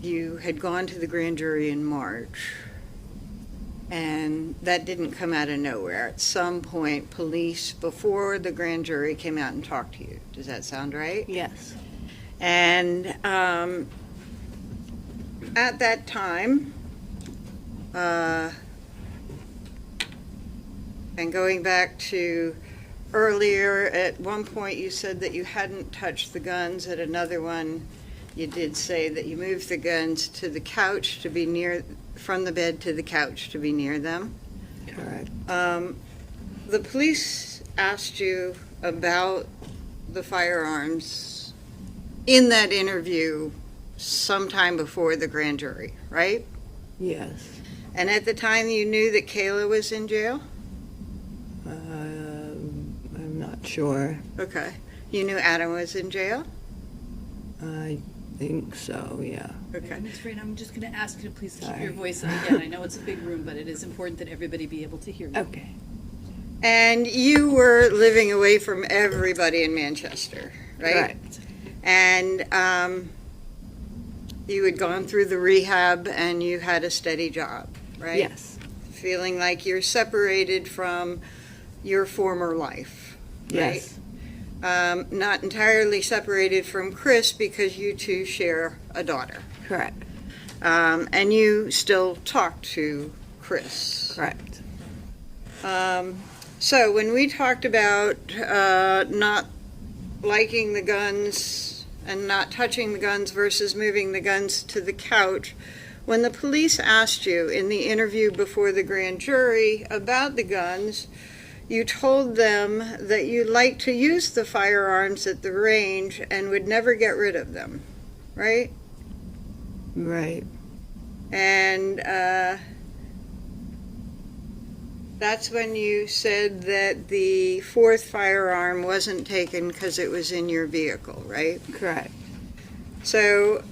you had gone to the grand jury in March, and that didn't come out of nowhere. At some point, police, before the grand jury, came out and talked to you. Does that sound right? Yes. And at that time, and going back to earlier, at one point you said that you hadn't touched the guns. At another one, you did say that you moved the guns to the couch to be near, from the bed to the couch to be near them. Correct. The police asked you about the firearms in that interview sometime before the grand jury, right? Yes. And at the time you knew that Kayla was in jail? I'm not sure. Okay. You knew Adam was in jail? I think so, yeah. Okay. Ms. Frayne, I'm just going to ask you to please keep Sorry. your voice up again. I know it's a big room, but it is important that everybody be able to hear you. Okay. And you were living away from everybody in Manchester, right? Correct. And you had gone through the rehab and you had a steady job, right? Yes. Feeling like you're separated from your former life, right? Yes. Not entirely separated from Chris because you two share a daughter. Correct. And you still talk to Chris. Correct. So when we talked about not liking the guns and not touching the guns versus moving the guns to the couch, when the police asked you in the interview before the grand jury about the guns, you told them that you liked to use the firearms at the range and would never get rid of them, right? Right. And that's when you said that the fourth firearm wasn't taken because it was in your vehicle, right? Correct. So,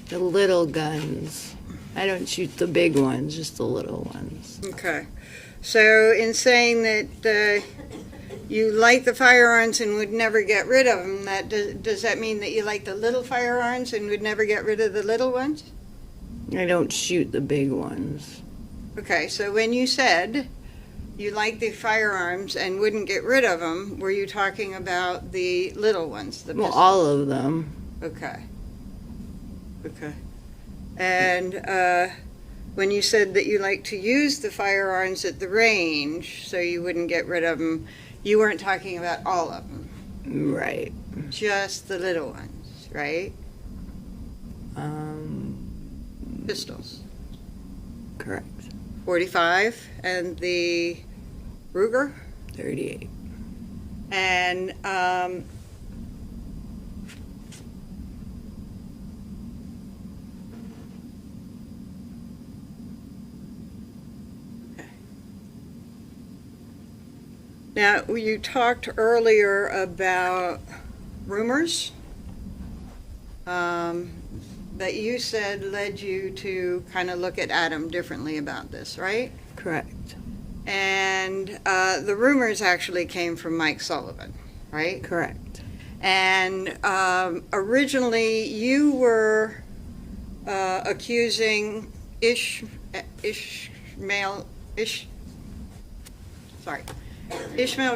The little guns. I don't shoot the big ones, just the little ones. okay. So in saying that you like the firearms and would never get rid of them, does that mean that you like the little firearms and would never get rid of the little ones? I don't shoot the big ones. Okay, so when you said you like the firearms and wouldn't get rid of them, were you talking about the little ones? The Well, pistol? all of them. Okay. Okay. And when you said that you like to use the firearms at the range so you wouldn't get rid of them, you weren't talking about all of them, Right. just the little ones, right? Pistols. Correct. 45 and the Ruger. 38. And now, you talked earlier about rumors that you said led you to kind of look at Adam differently about this, right? Correct. And the rumors actually came from Mike Sullivan, right? Correct. And originally you were accusing Ishmael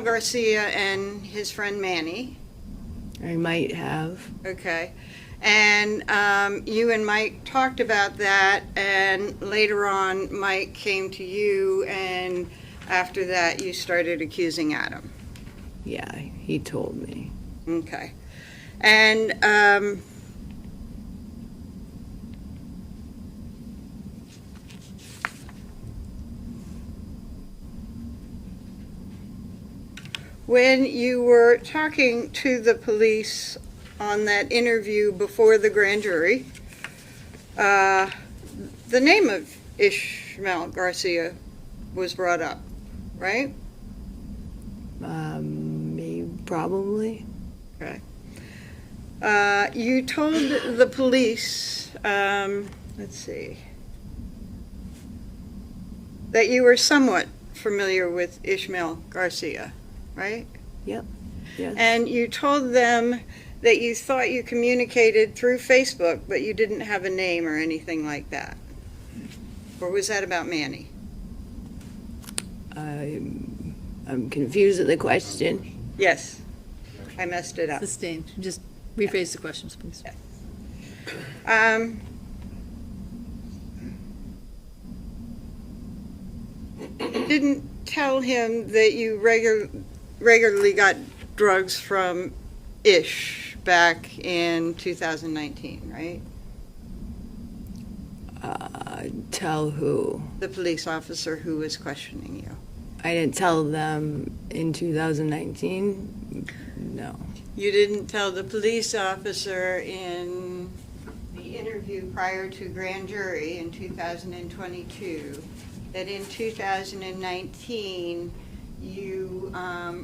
Garcia and his friend Manny. I might have. Okay. And you and Mike talked about that, and later on Mike came to you, and after that you started accusing Adam. Yeah, he told me. Okay. And when you were talking to the police on that interview before the grand jury, the name of Ishmael Garcia was brought up, right? Maybe, probably. Okay. You told the police, let's see, that you were somewhat familiar with Ishmael Garcia, right? Yep. Yes. And you told them that you thought you communicated through Facebook, but you didn't have a name or anything like that? Or was that about Manny? I'm confused at the question. Yes, I messed it up. Sustained. Just rephrase the questions, please. Didn't tell him that you regularly got drugs from Ish back in 2019, right? Tell who? The police officer who was questioning you. I didn't tell them in 2019. No. You didn't tell the police officer in the interview prior to grand jury in 2022 that in 2019 you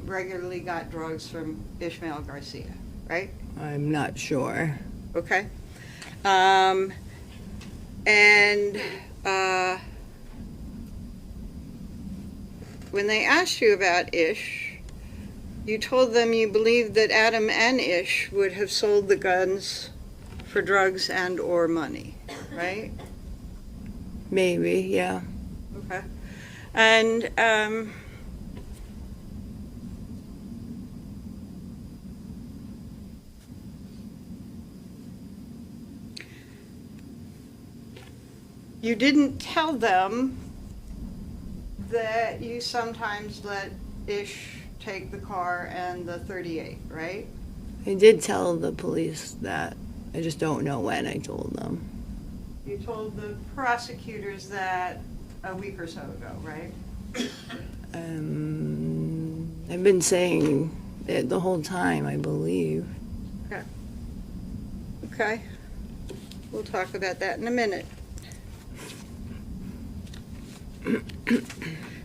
regularly got drugs from Ishmael Garcia, right? I'm not sure. Okay. When they asked you about Ish, you told them you believed that Adam and Ish would have sold the guns for drugs and or money, right? Maybe, yeah. Okay. And you didn't tell them that you sometimes let Ish take the car and the 38, right? I did tell the police that. I just don't know when I told them. You told the prosecutors that a week or so ago, right? I've been saying it the whole time, I believe. Okay. We'll talk about that in a minute.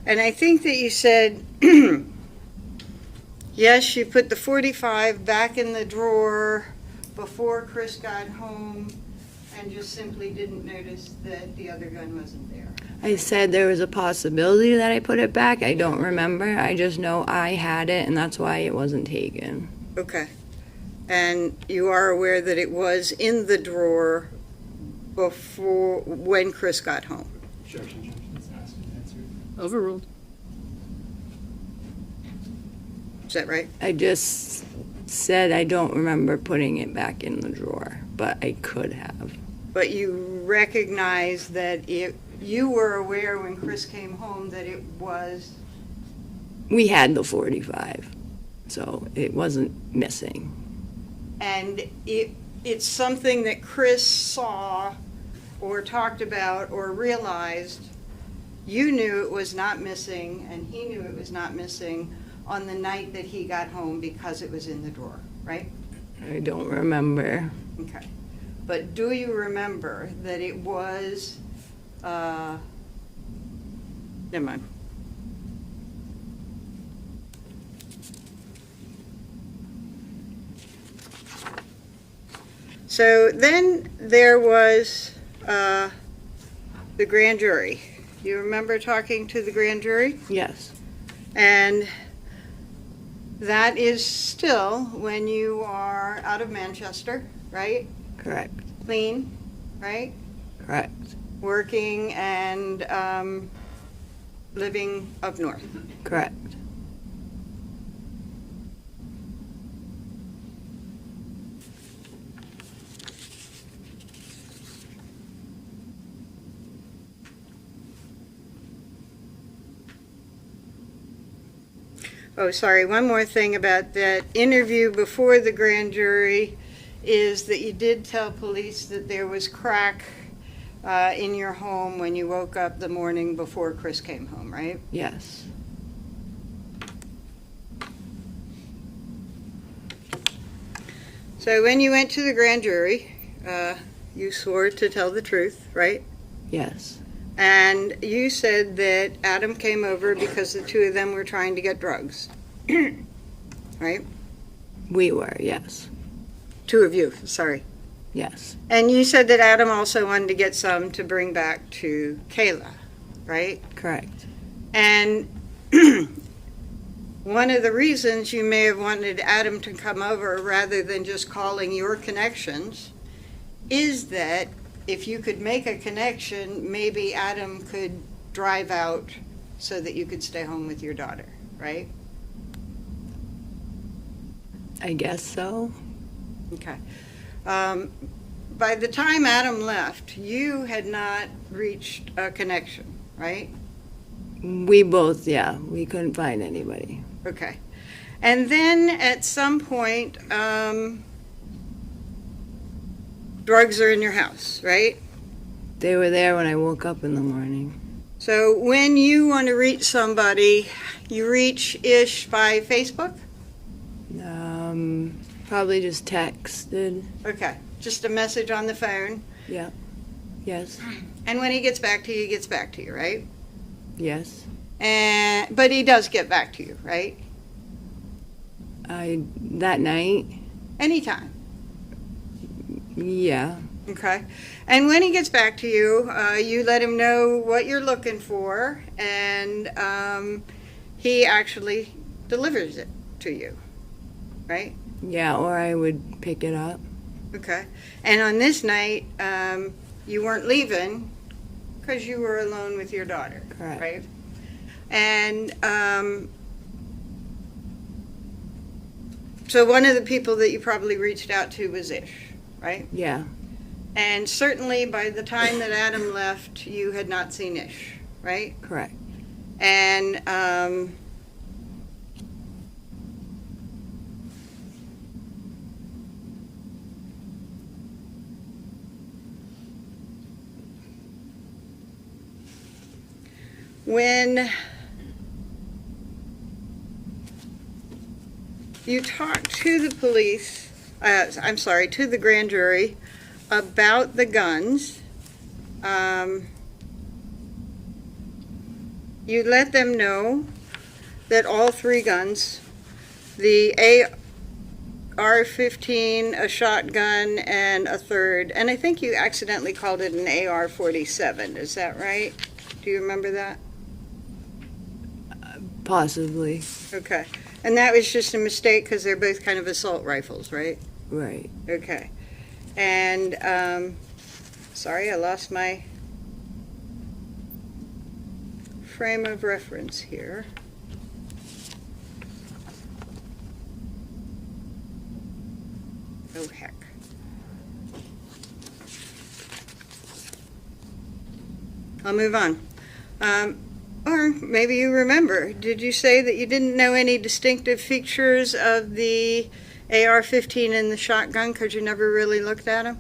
And I think that you said, yes, you put the 45 back in the drawer before Chris got home and just simply didn't notice that the other gun wasn't there. I said there was a possibility that I put it back. I don't remember. I just know I had it, and that's why it wasn't taken. Okay. And you are aware that it was in the drawer before, when Chris got home? Objection. Asked and answered. Overruled. Is that right? I just said I don't remember putting it back in the drawer, but I could have. But you recognize that you were aware when Chris came home that it was... We had the 45, so it wasn't missing. And it's something that Chris saw or talked about or realized. You knew it was not missing, and he knew it was not missing on the night that he got home because it was in the drawer, right? I don't remember. Okay. But do you remember that it was, never mind. So then there was the grand jury. You remember talking to the grand jury? Yes, And that is still when you are out of Manchester, right? correct, Clean, right? correct, Working and living up north. correct. Oh, sorry, one more thing about that interview before the grand jury is that you did tell police that there was crack in your home when you woke up the morning before Chris came home, right? Yes, So when you went to the grand jury, you swore to tell the truth, right? yes, And you said that Adam came over because the two of them were trying to get drugs, right? we were, yes, Two of you, sorry. yes, And you said that Adam also wanted to get some to bring back to Kayla, right? correct, And one of the reasons you may have wanted Adam to come over rather than just calling your connections is that if you could make a connection, maybe Adam could drive out so that you could stay home with your daughter, right? I guess so. Okay. By the time Adam left, you had not reached a connection, right? We both, yeah, we couldn't find anybody. Okay. And then at some point, drugs are in your house, right? They were there when I woke up in the morning. So when you want to reach somebody, you reach Ish by Facebook? Probably just texted. Okay. Just a message on the phone. Yeah. Yes. And when he gets back to you, he gets back to you, right? Yes. But he does get back to you, right? That night. Anytime. Yeah. Okay. And when he gets back to you, you let him know what you're looking for, and he actually delivers it to you, right? Yeah, or I would pick it up. Okay. And on this night, you weren't leaving because you were alone with your daughter, Correct. right? And so one of the people that you probably reached out to was Ish, right? Yeah. And certainly by the time that Adam left, you had not seen Ish, right? Correct. And when you talk to the police, to the grand jury about the guns, you let them know that all three guns, the AR-15, a shotgun, and a third, and I think you accidentally called it an AR-47, is that right? Do you remember that? Possibly. Okay. And that was just a mistake because they're both kind of assault rifles, right? Right. Okay. And, sorry, I lost my frame of reference here. Oh, heck. I'll move on. Or maybe you remember. Did you say that you didn't know any distinctive features of the AR-15 and the shotgun because you never really looked at them?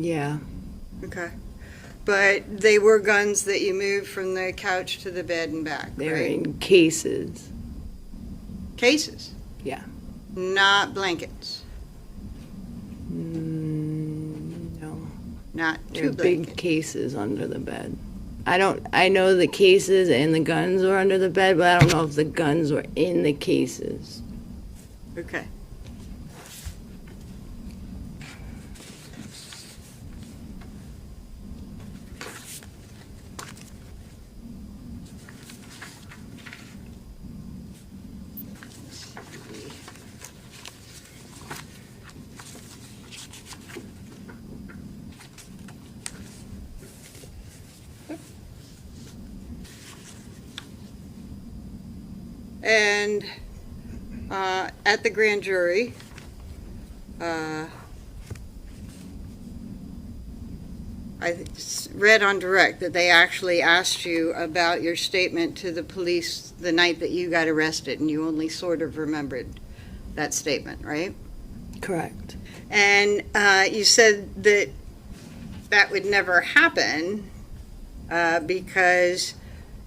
Yeah. Okay. But they were guns that you moved from the couch to the bed and back, They were right? in cases. Cases? Yeah. Not blankets? No. Not They two were big blankets? cases under the bed. I know the cases and the guns were under the bed, but I don't know if the guns were in the cases. Okay. And at the grand jury, I read on direct that they actually asked you about your statement to the police the night that you got arrested, and you only sort of remembered that statement, right? Correct. And you said that that would never happen because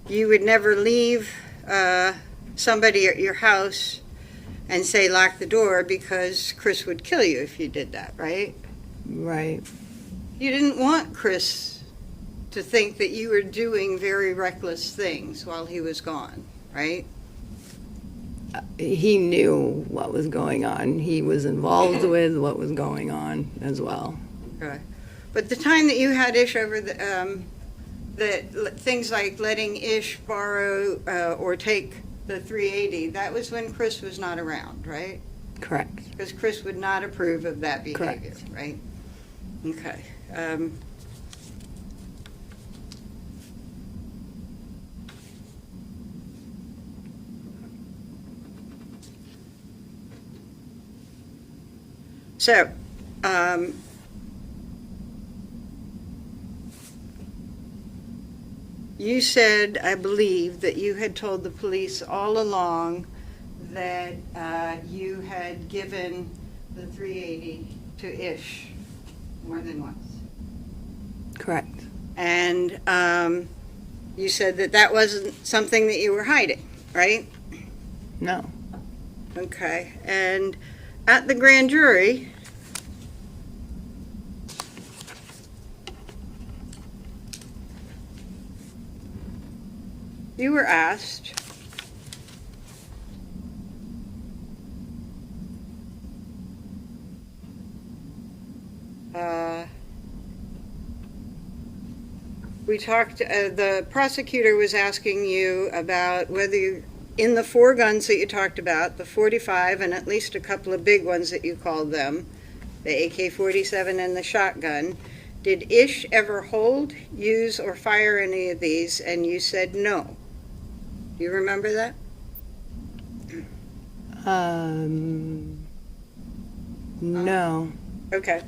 you would never leave somebody at your house and say lock the door because Chris would kill you if you did that, right? Right. You didn't want Chris to think that you were doing very reckless things while he was gone, right? He knew what was going on. He was involved with what was going on as well. Okay. But the time that you had Ish over things like letting Ish borrow or take the 380, that was when Chris was not around, right? Correct. Because Chris would not approve of that behavior, Correct. right? Okay. So, you said, I believe, that you had told the police all along that you had given the 380 to Ish more than once. Correct. And you said that that wasn't something that you were hiding, right? No. Okay. And at the grand jury, you were asked the prosecutor was asking you about whether you, in the 4 guns that you talked about, the 45 and at least a couple of big ones that you called them, the AK-47 and the shotgun, did Ish ever hold, use, or fire any of these? And you said no. Do you remember that? No. Okay.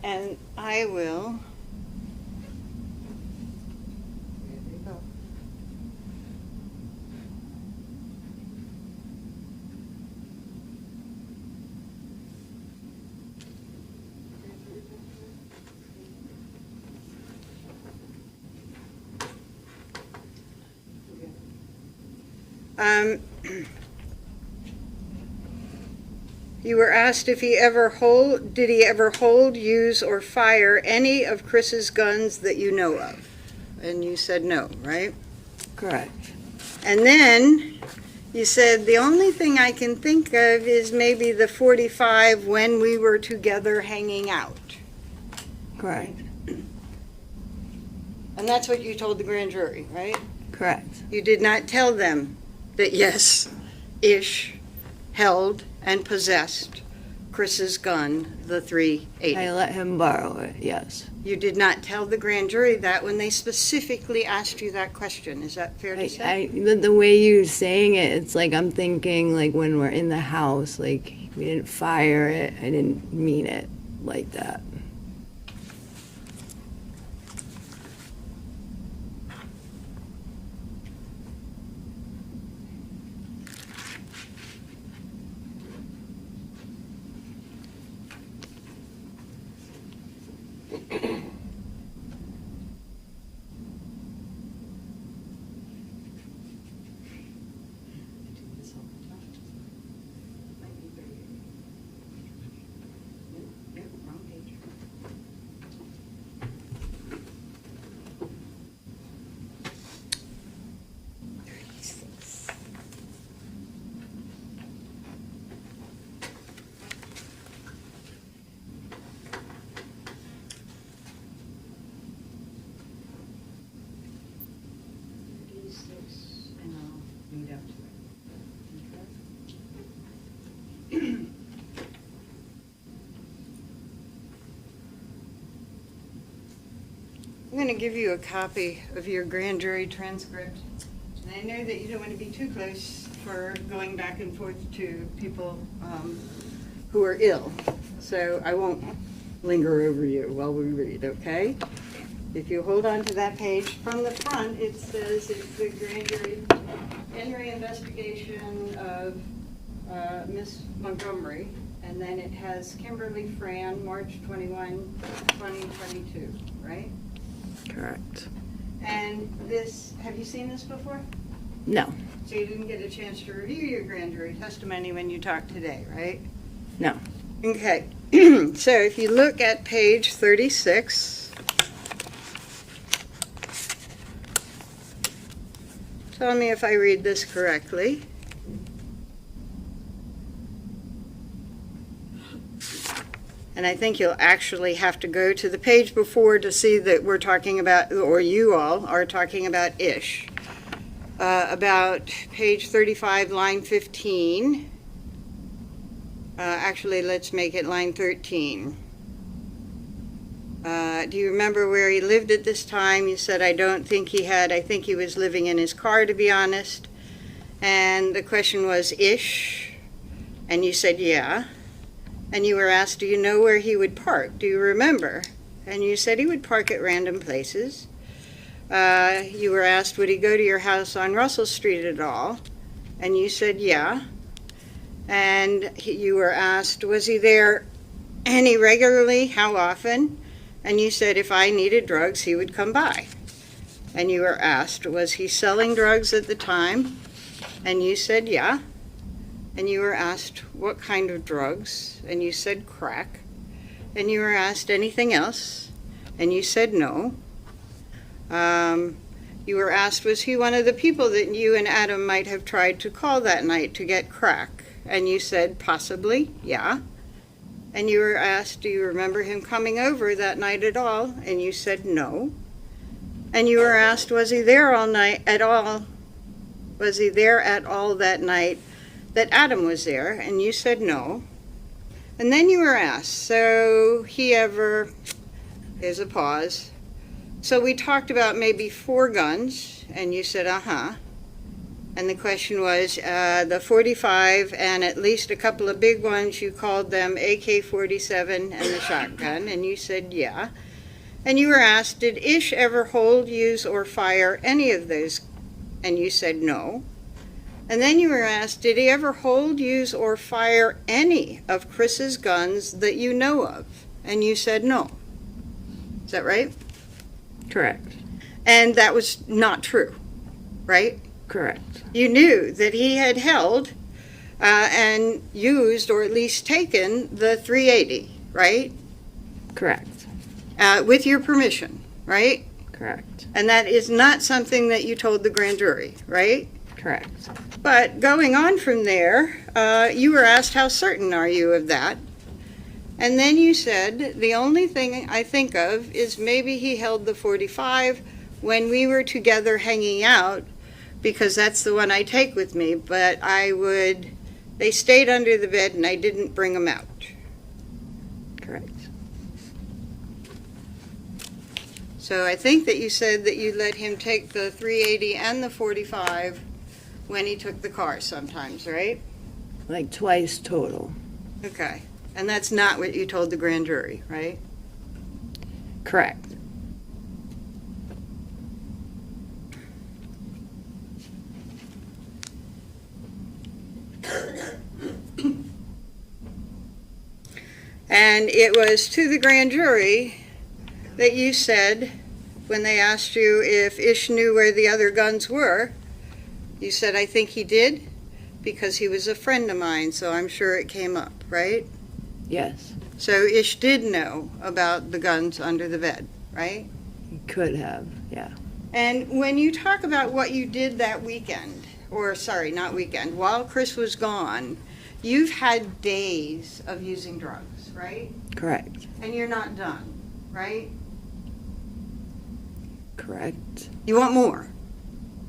And I will. There you go. You were asked if did he ever hold, use, or fire any of Chris's guns that you know of? And you said no, right? Correct. And then you said, the only thing I can think of is maybe the 45 when we were together hanging out. Correct. And that's what you told the grand jury, right? Correct. You did not tell them that, yes, Ish held and possessed Chris's gun, the 380. I let him borrow it, yes. You did not tell the grand jury that when they specifically asked you that question. Is that fair to say? The way you're saying it, it's like I'm thinking like when we're in the house, like we didn't fire it. I didn't mean it like that. I'm going to give you a copy of your grand jury transcript. And I know that you don't want to be too close for going back and forth to people who are ill. So I won't linger over you while we read, okay? If you hold on to that page, from the front, it says it's the grand jury Henry investigation of Miss Montgomery. And then it has Kimberly Fran, March 21, 2022, right? Correct. And this, have you seen this before? No. So you didn't get a chance to review your grand jury testimony when you talked today, right? No. Okay. So if you look at page 36, tell me if I read this correctly. And I think you'll actually have to go to the page before to see that we're talking about, or you all are talking about Ish. about page 35, line 15. Actually, let's make it line 13. Do you remember where he lived at this time? You said, I don't think he had. I think he was living in his car, to be honest. And the question was, ish? And you said, yeah. And you were asked, do you know where he would park? Do you remember? And you said he would park at random places. You were asked, would he go to your house on Russell Street at all? And you said, yeah. And you were asked, was he there any regularly? How often? And you said, if I needed drugs, he would come by. And you were asked, was he selling drugs at the time? And you said, yeah. And you were asked, what kind of drugs? And you said, crack. And you were asked, anything else? And you said, no. You were asked, was he one of the people that you and Adam might have tried to call that night to get crack? And you said, possibly, yeah. And you were asked, do you remember him coming over that night at all? And you said, no. And you were asked, was he there all night at all? Was he there at all that night that Adam was there? And you said, no. And then you were asked, so he ever, there's a pause. So we talked about maybe 4 guns, and you said, uh-huh. And the question was, the 45 and at least a couple of big ones, you called them AK-47 and the shotgun, and you said, yeah. And you were asked, did Ish ever hold, use, or fire any of those? And you said, no. And then you were asked, did he ever hold, use, or fire any of Chris's guns that you know of? And you said, no. Is that right? Correct. And that was not true, right? Correct. You knew that he had held and used, or at least taken, the 380, right? Correct. With your permission, right? Correct. And that is not something that you told the grand jury, right? Correct. But going on from there, you were asked, how certain are you of that? And then you said, the only thing I think of is maybe he held the 45 when we were together hanging out, because that's the one I take with me, but they stayed under the bed and I didn't bring them out. Correct. So I think that you said that you let him take the 380 and the 45 when he took the car sometimes, right? Like twice total. Okay. And that's not what you told the grand jury, right? Correct. And it was to the grand jury that you said, when they asked you if Ish knew where the other guns were, you said, I think he did, because he was a friend of mine, so I'm sure it came up, right? Yes. So Ish did know about the guns under the bed, right? He could have, yeah. And when you talk about what you did that weekend, or sorry, not weekend, while Chris was gone, you've had days of using drugs, right? Correct. And you're not done, right? Correct. You want more,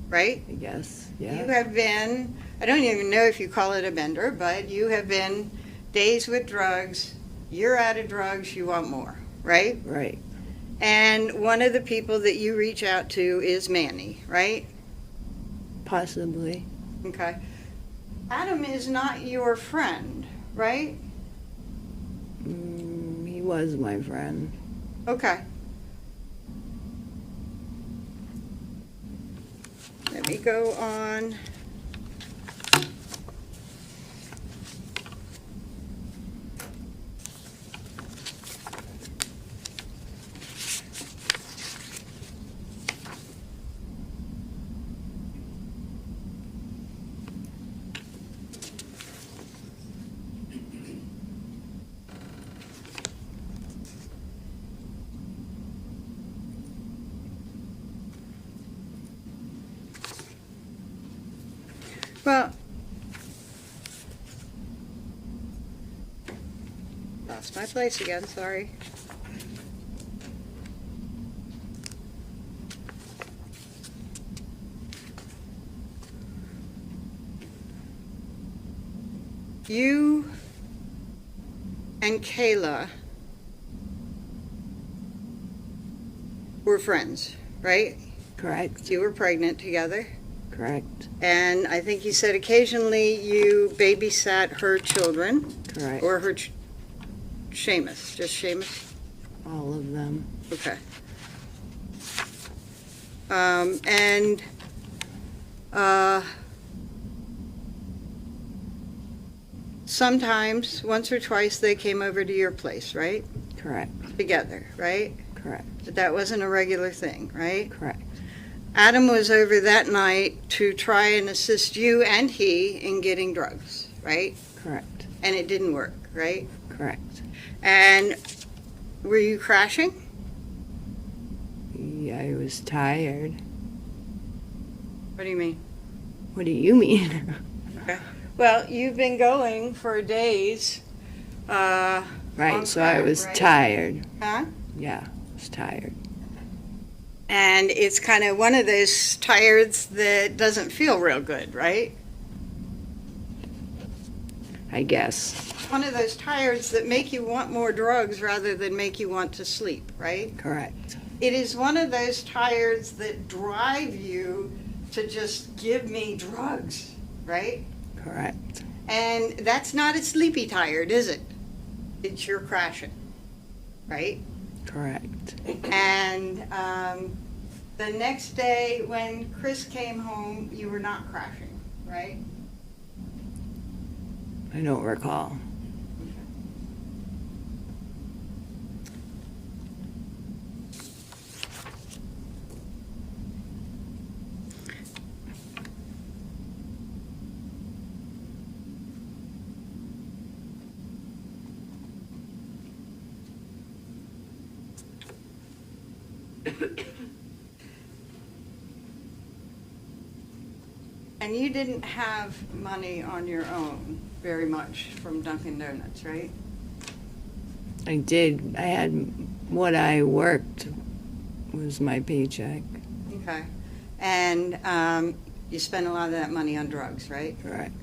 right? I guess, You yeah. have been, I don't even know if you call it a bender, but you have been days with drugs, you're out of drugs, you want more, right? Right. And one of the people that you reach out to is Manny, right? Possibly. Okay. Adam is not your friend, right? He was my friend. Okay. Let me go on. Well, lost my place again, sorry. you and Kayla were friends, right? Correct. You were pregnant together. Correct. And I think you said occasionally you babysat her children, Correct. or her Seamus, just Seamus? All of them. Okay. And sometimes, once or twice, they came over to your place, right? Correct. Together, right? Correct. But that wasn't a regular thing, right? Correct. Adam was over that night to try and assist you and he in getting drugs, right? Correct. And it didn't work, right? Correct. And were you crashing? Yeah, I was tired. What do you mean? What do you mean? Well, you've been going for days. Right, On so I crack, was right? tired. Huh? Yeah, I was tired. And it's kind of one of those tired's that doesn't feel real good, right? I guess. One of those tired's that make you want more drugs rather than make you want to sleep, right? Correct. It is one of those tired's that drive you to just give me drugs, right? Correct. And that's not a sleepy tired, is it? It's your crashing, right? Correct. And the next day when Chris came home, you were not crashing, right? I don't recall. And you didn't have money on your own very much from Dunkin' Donuts, right? I did. I had what I worked was my paycheck. Okay. And you spent a lot of that money on drugs, right? Correct.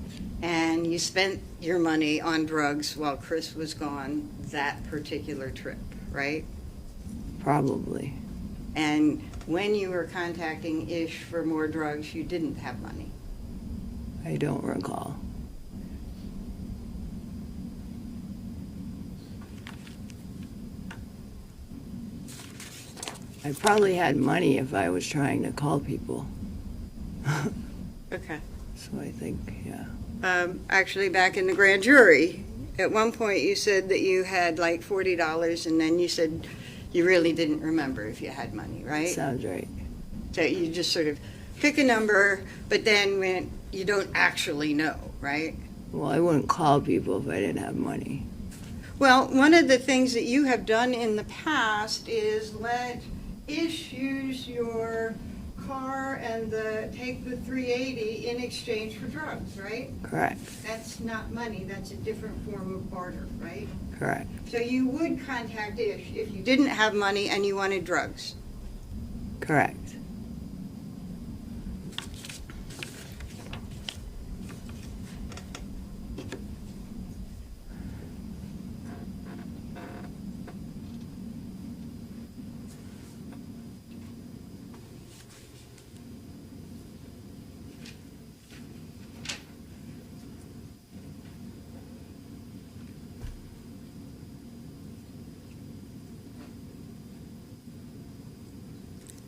And you spent your money on drugs while Chris was gone that particular trip, right? Probably. And when you were contacting Ish for more drugs, you didn't have money. I don't recall. I probably had money if I was trying to call people. Okay. So I think, yeah. Actually, back in the grand jury, at one point you said that you had like $40, and then you said you really didn't remember if you had money, right? Sounds right. So you just sort of pick a number, but then when you don't actually know, right? Well, I wouldn't call people if I didn't have money. Well, one of the things that you have done in the past is let Ish use your car and take the 380 in exchange for drugs, right? Correct. That's not money, that's a different form of barter, right? Correct. So you would contact Ish if you didn't have money and you wanted drugs. Correct.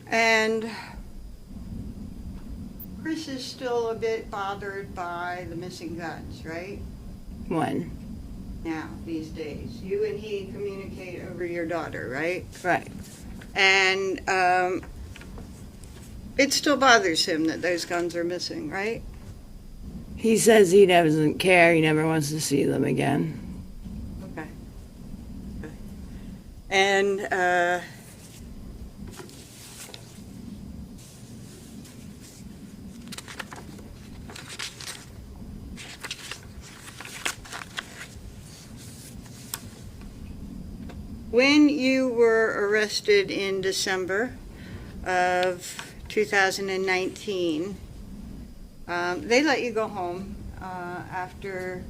And Chris is still a bit bothered by the missing guns, right? When? Now, these days. You and he communicate over your daughter, right? Correct. And it still bothers him that those guns are missing, right? He says he doesn't care. He never wants to see them again. Okay. And when you were arrested in December of 2019, they let you go home after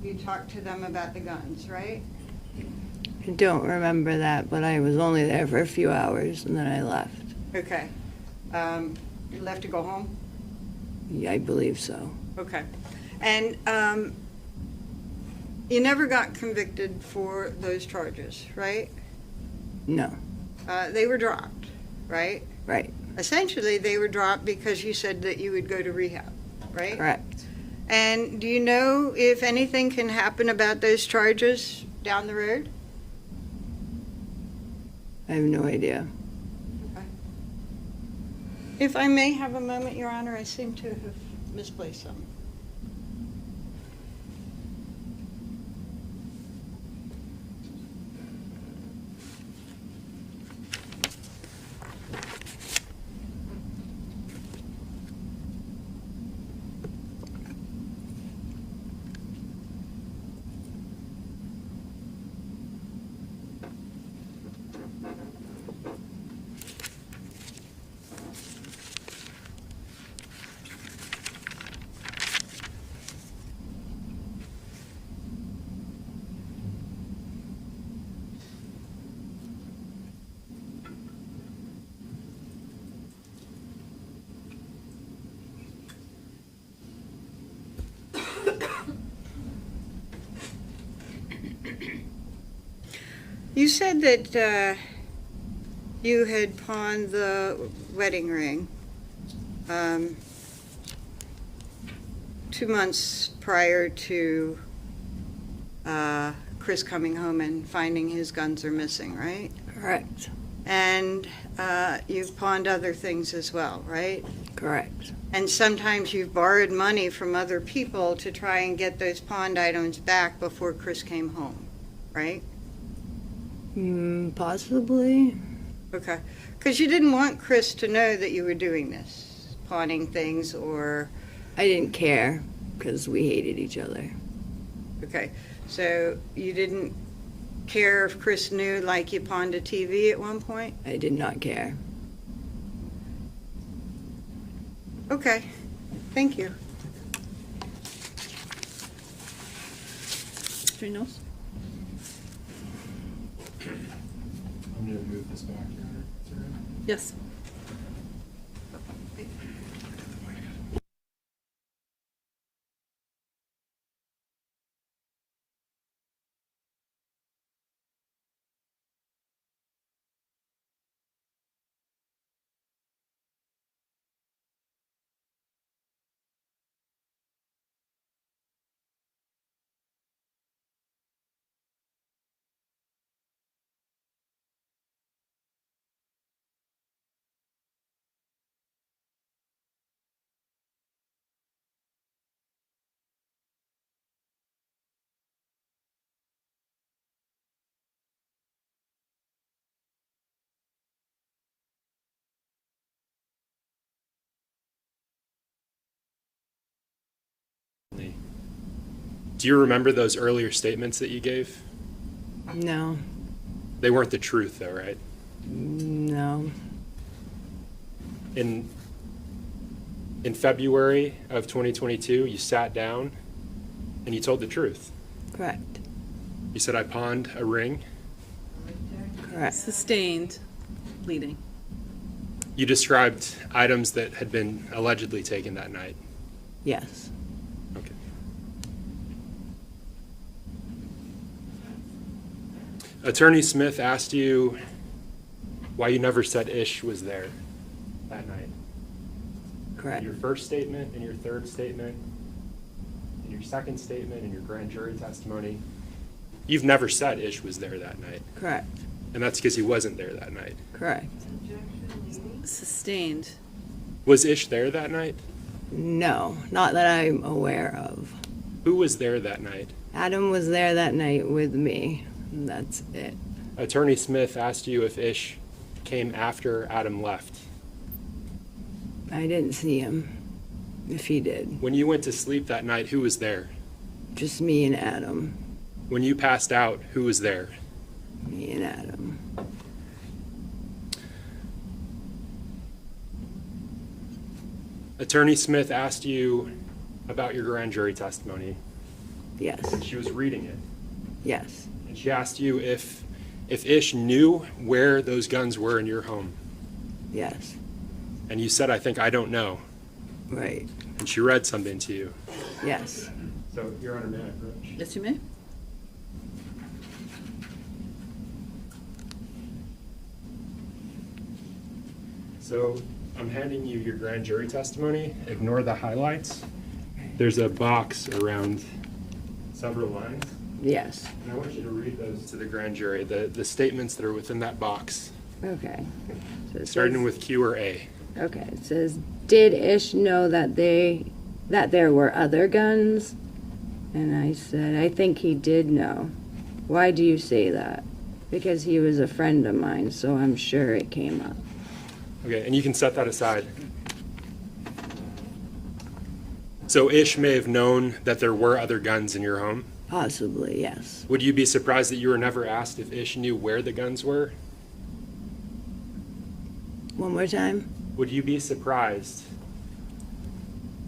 you talked to them about the guns, right? I don't remember that, but I was only there for a few hours and then I left. Okay. You left to go home? Yeah, I believe so. Okay. And you never got convicted for those charges, right? No. They were dropped, right? Right. Essentially, they were dropped because you said that you would go to rehab, right? Correct. And do you know if anything can happen about those charges down the road? I have no idea. If I may have a moment, Your Honor, I seem to have misplaced something. You said that you had pawned the wedding ring 2 months prior to Chris coming home and finding his guns are missing, right? Correct. And you've pawned other things as well, right? Correct. And sometimes you've borrowed money from other people to try and get those pawned items back before Chris came home, right? Possibly. Okay. Because you didn't want Chris to know that you were doing this, pawning things or... I didn't care because we hated each other. Okay. So you didn't care if Chris knew, like, you pawned a TV at one point? I did not care. Okay. Thank you. Mr. Knowles? I'm gonna move this back, Your Honor. Is that right? Yes. Do you remember those earlier statements that you gave? No. They weren't the truth, though, right? No. In February of 2022, you sat down and you told the truth. Correct. You said, I pawned a ring. Correct. Sustained bleeding. You described items that had been allegedly taken that night. Yes. Okay. Attorney Smith asked you why you never said Ish was there that night. Correct. In your first statement, in your third statement, in your second statement, in your grand jury testimony, you've never said Ish was there that night. Correct. And that's because he wasn't there that night. Correct. Sustained. Was Ish there that night? No, not that I'm aware of. Who was there that night? Adam was there that night with me. And that's it. Attorney Smith asked you if Ish came after Adam left. I didn't see him, if he did. When you went to sleep that night, who was there? Just me and Adam. When you passed out, who was there? Me and Adam. Attorney Smith asked you about your grand jury testimony. Yes. She was reading it. Yes. And she asked you if Ish knew where those guns were in your home. Yes. And you said, I think I don't know. Right. And she read something to you. Yes. So, Your Honor, may I approach? Yes, you may. So, I'm handing you your grand jury testimony. Ignore the highlights. There's a box around several lines. Yes. And I want you to read those to the grand jury, the statements that are within that box, Okay. So it starting says- with Q or A. Okay, it says, did Ish know that there were other guns? And I said, I think he did know. Why do you say that? Because he was a friend of mine, so I'm sure it came up. Okay, and you can set that aside. So Ish may have known that there were other guns in your home. Possibly, yes. Would you be surprised that you were never asked if Ish knew where the guns were? One more time? Would you be surprised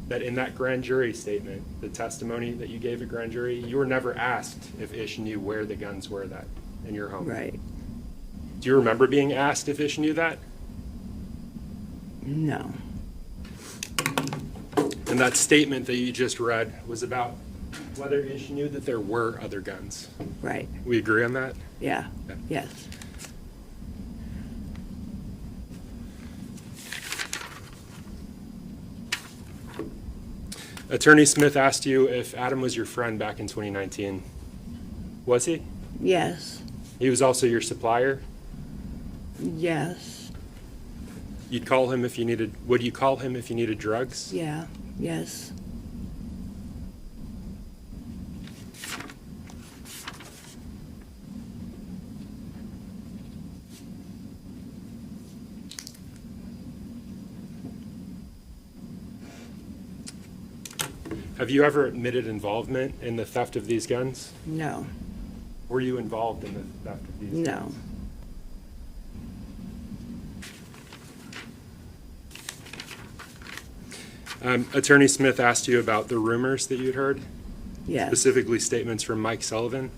that in that grand jury statement, the testimony that you gave at grand jury, you were never asked if Ish knew where the guns were that in your home? Right. Do you remember being asked if Ish knew that? No. And that statement that you just read was about whether Ish knew that there were other guns. Right. We agree on that? Yeah. Yeah. Yes. Attorney Smith asked you if Adam was your friend back in 2019. Was he? Yes. He was also your supplier? Yes. You'd call him if you needed, would you call him if you needed drugs? Yeah. Yes. Have you ever admitted involvement in the theft of these guns? No. Were you involved in the theft of these No. guns? Attorney Smith asked you about the rumors that you'd heard, Yes. specifically statements from Mike Sullivan.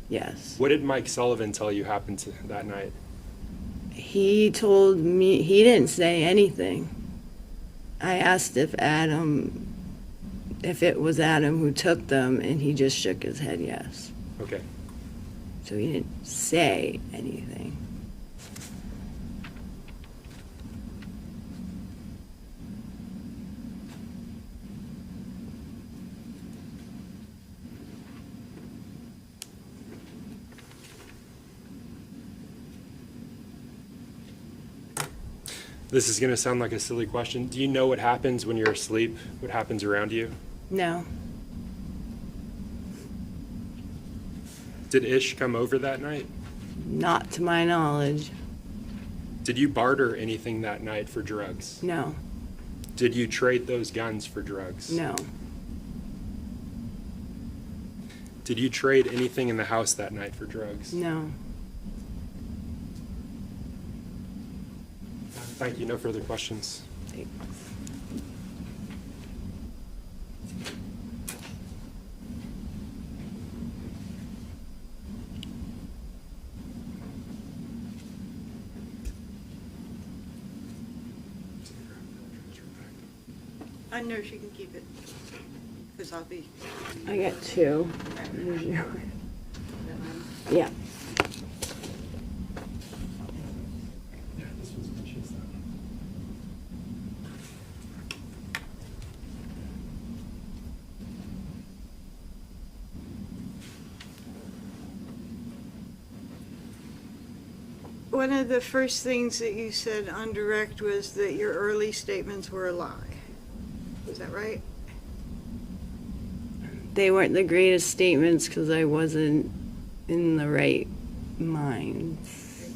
Yes. What did Mike Sullivan tell you happened that night? He told me, he didn't say anything. I asked if it was Adam who took them, and he just shook his head yes. Okay. So he didn't say anything. This is going to sound like a silly question. Do you know what happens when you're asleep? What happens around you? No. Did Ish come over that night? Not to my knowledge. Did you barter anything that night for drugs? No. Did you trade those guns for drugs? No. Did you trade anything in the house that night for drugs? No. Thank you. No further questions. I know she can keep it, because I'll be. I got two. Yeah. Yeah, this one's good. She's that one. One of the first things that you said on direct was that your early statements were a lie. Was that right? They weren't the greatest statements because I wasn't in the right mind.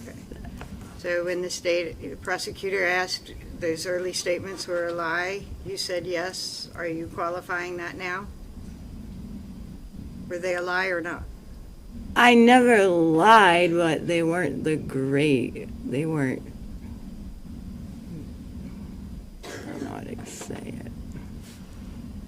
Okay. So when the prosecutor asked those early statements were a lie, you said yes. Are you qualifying that now? Were they a lie or not? I never lied, but they weren't the great. They weren't. I don't know how to say it.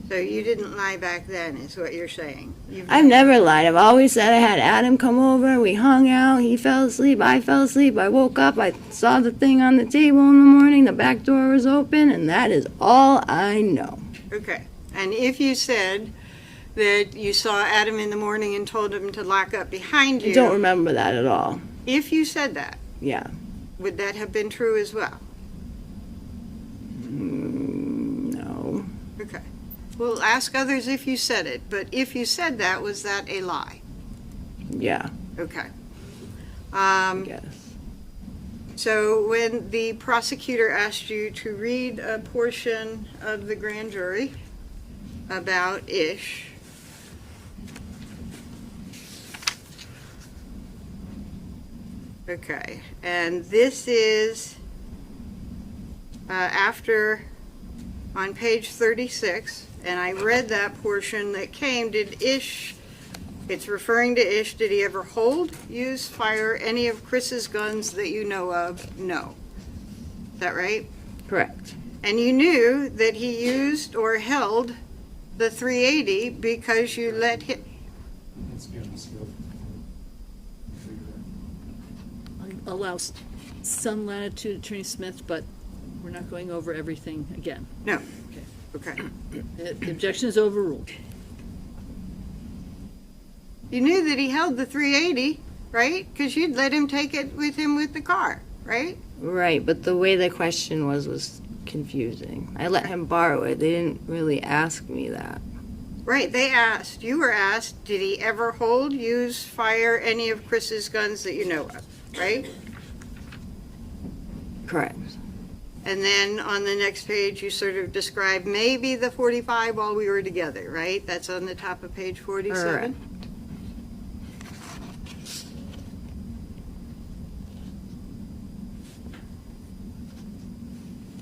So you didn't lie back then, is what you're saying? I've never lied. I've always said I had Adam come over. We hung out. He fell asleep. I fell asleep. I woke up. I saw the thing on the table in the morning. The back door was open, and that is all I know. Okay. And if you said that you saw Adam in the morning and told him to lock up behind I you, don't remember that at all. if you said that, Yeah. would that have been true as well? No. Okay. We'll ask others if you said it, but if you said that, was that a lie? Yeah, Okay. I guess. So when the prosecutor asked you to read a portion of the grand jury about Ish, okay, and this is after, on page 36, and I read that portion that came, did Ish, it's referring to Ish, did he ever hold, use, fire any of Chris's guns that you know of? No. Is that right? Correct. And you knew that he used or held the 380 because you let him, Let's be on the scope. Allow some latitude, Attorney Smith, but we're not going over everything again. no. Okay. The objection is overruled. You knew that he held the 380, right? Because you'd let him take it with him with the car, right? Right, but the way the question was confusing. I let him borrow it. They didn't really ask me that. Right, they asked, you were asked, did he ever hold, use, fire any of Chris's guns that you know of, right? Correct. And then on the next page, you sort of describe maybe the 45 while we were together, right? That's on the top of page 47? Correct.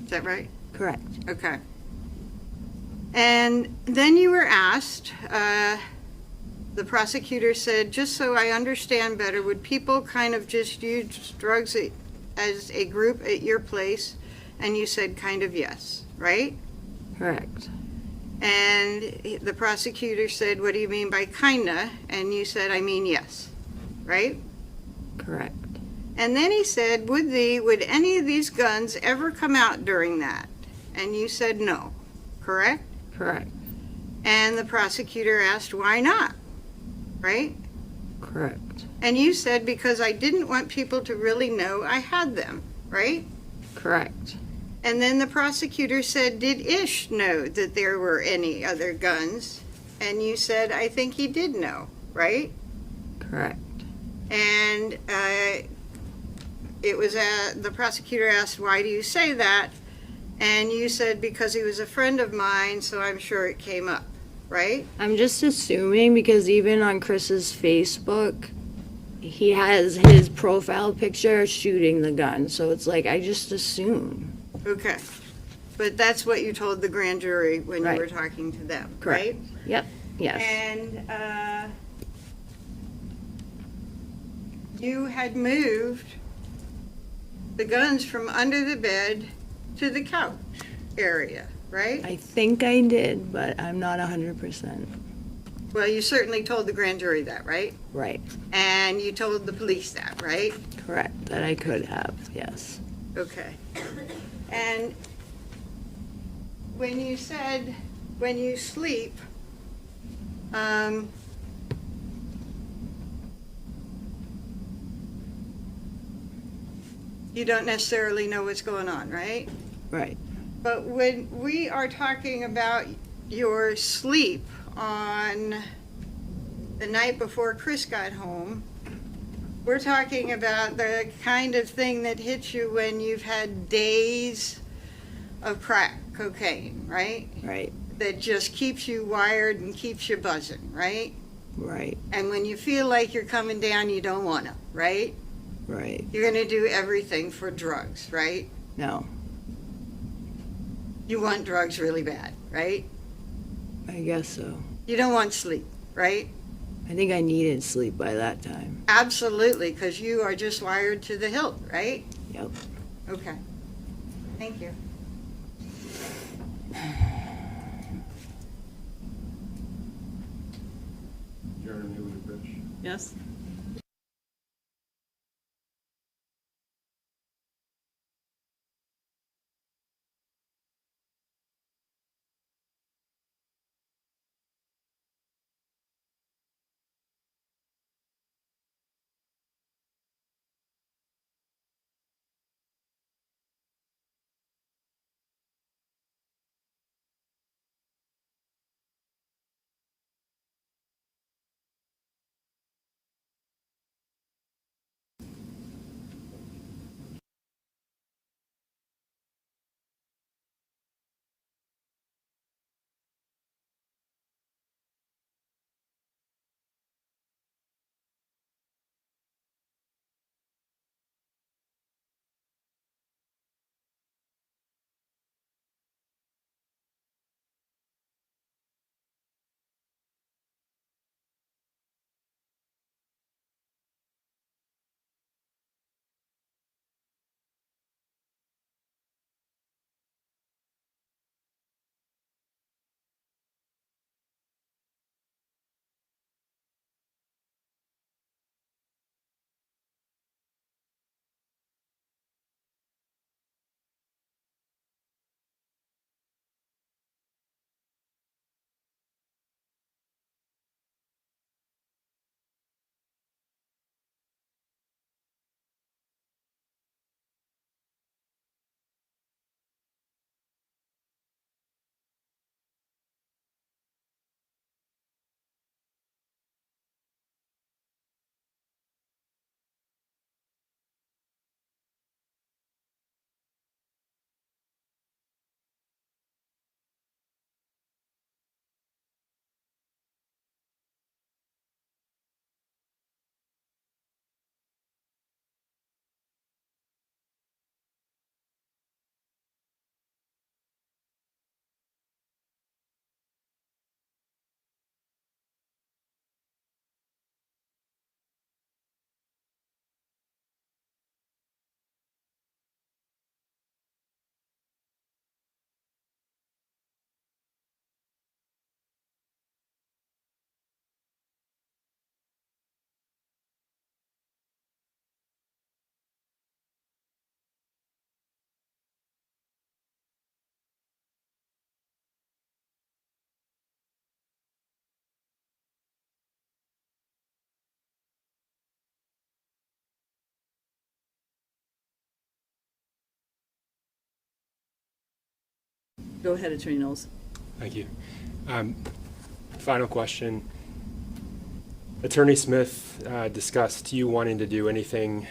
Is that right? Correct. Okay. And then you were asked, the prosecutor said, just so I understand better, would people kind of just use drugs as a group at your place? And you said kind of yes, right? Correct. And the prosecutor said, what do you mean by kinda? And you said, I mean yes, right? Correct. And then he said, would any of these guns ever come out during that? And you said no, correct? Correct. And the prosecutor asked, why not? Right? Correct. And you said, because I didn't want people to really know I had them, right? Correct. And then the prosecutor said, did Ish know that there were any other guns? And you said, I think he did know, right? Correct. And it was the prosecutor asked, why do you say that? And you said, because he was a friend of mine, so I'm sure it came up, right? I'm just assuming because even on Chris's Facebook, he has his profile picture shooting the gun. So it's like, I just assume. Okay. But that's what you told the grand jury when you Right. were talking to them, Correct. right? Yep. Yes. And you had moved the guns from under the bed to the couch area, right? I think I did, but I'm not 100%. Well, you certainly told the grand jury that, right? Right. And you told the police that, right? Correct. That I could have. Yes. Okay. And when you said, when you sleep, you don't necessarily know what's going on, right? Right. But when we are talking about your sleep on the night before Chris got home, we're talking about the kind of thing that hits you when you've had days of crack cocaine, right? Right. That just keeps you wired and keeps you buzzing, right? Right. And when you feel like you're coming down, you don't want to, right? Right. You're going to do everything for drugs, right? No. You want drugs really bad, right? I guess so. You don't want sleep, right? I think I needed sleep by that time. Absolutely, because you are just wired to the hilt, right? Yep. Okay. Thank you. Your Honor, may we approach? Yes? Go ahead, Attorney Knowles. Thank you. Final question. Attorney Smith discussed you wanting to do anything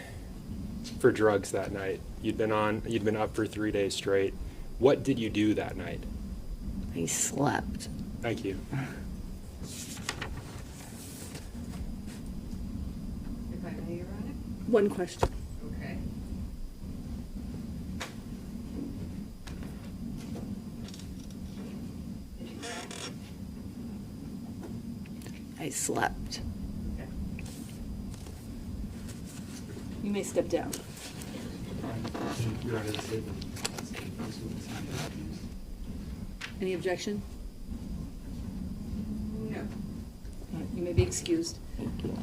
for drugs that night. You'd been up for 3 days straight. What did you do that night? I slept. Thank you. If I may, Your Honor? One question. Okay. I slept. You may step down. Your Honor, the statement. Any objection? No. You may be excused. Thank you.